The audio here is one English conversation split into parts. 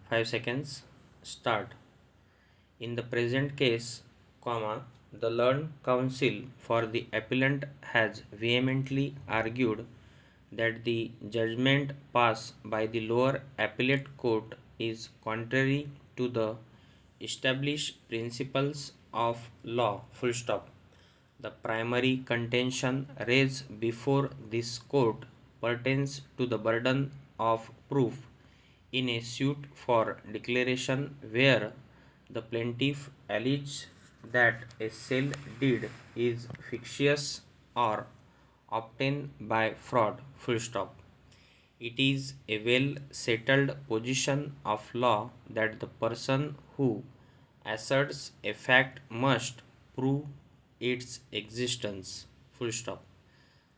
5 seconds. Start. In the present case, the learned counsel for the appellant has vehemently argued that the judgment passed by the lower appellate court is contrary to the established principles of law. Full stop. The primary contention raised before this court pertains to the burden of proof in a suit for declaration where the plaintiff alleges that a sale deed is fictitious or obtained by fraud. Full stop. It is a well settled position of law that the person who asserts a fact must prove its existence. Full stop.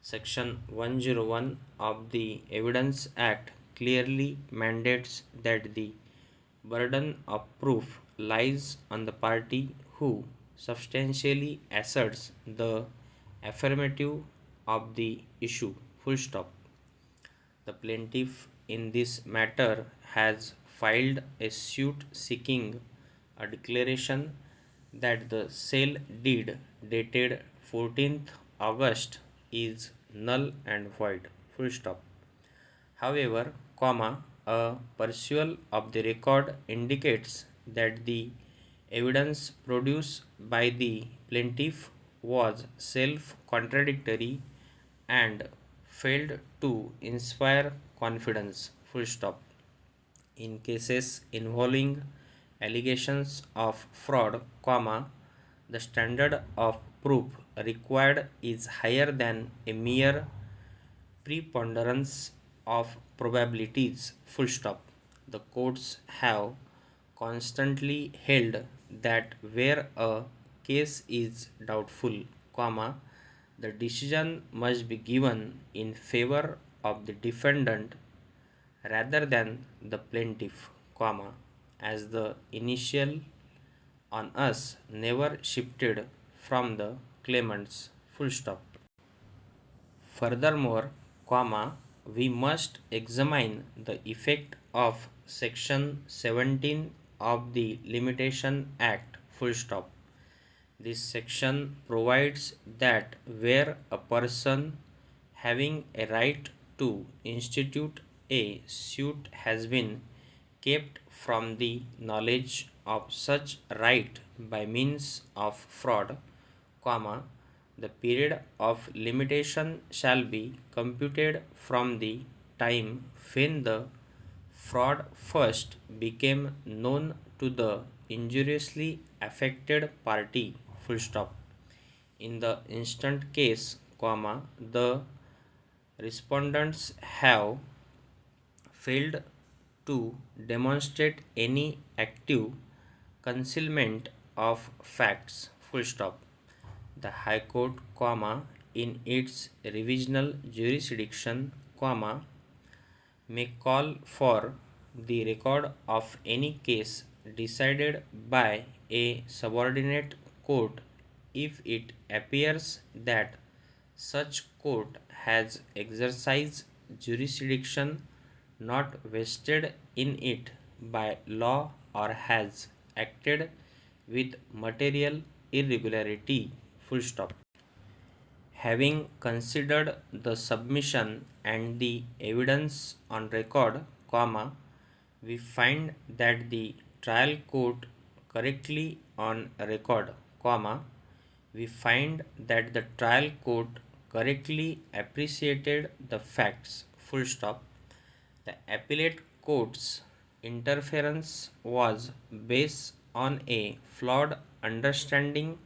Section 101 of the Evidence Act clearly mandates that the burden of proof lies on the party who substantially asserts the affirmative of the issue. Full stop. The plaintiff in this matter has filed a suit seeking a declaration that the sale deed dated 14th August is null and void. Full stop. However, a perusal of the record indicates that the evidence produced by the plaintiff was self-contradictory and failed to inspire confidence. Full stop. In cases involving allegations of fraud, the standard of proof required is higher than a mere preponderance of probabilities. Full stop. The courts have constantly held that where a case is doubtful, the decision must be given in favor of the defendant rather than the plaintiff, as the initial on us never shifted from the claimants. Full stop. Furthermore, we must examine the effect of Section 17 of the Limitation Act. Full stop. This section provides that where a person having a right to institute a suit has been kept from the knowledge of such right by means of fraud, the period of limitation shall be computed from the time when the fraud first became known to the injuriously affected party. Full stop. In the instant case, the respondents have failed to demonstrate any active concealment of facts. Full stop. The High Court, in its revisional jurisdiction, may call for the record of any case decided by a subordinate court if it appears that such court has exercised jurisdiction not vested in it by law or has acted with material irregularity. Full stop. Having considered the submission and the evidence on record, we find that the trial court correctly on record, we find that the trial court correctly appreciated the facts. Full stop. The appellate court's interference was based on a flawed understanding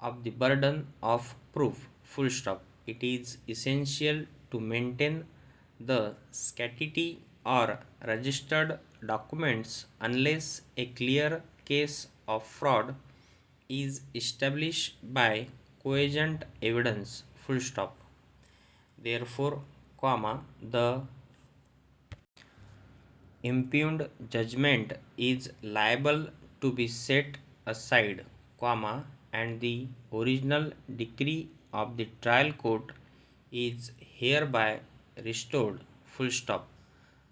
of the burden of proof. Full stop. It is essential to maintain the scarcity or registered documents unless a clear case of fraud is established by cogent evidence. Full stop. Therefore, the impugned judgment is liable to be set aside, and the original decree of the trial court is hereby restored. Full stop.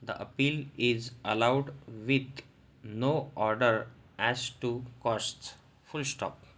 The appeal is allowed with no order as to costs. Full stop.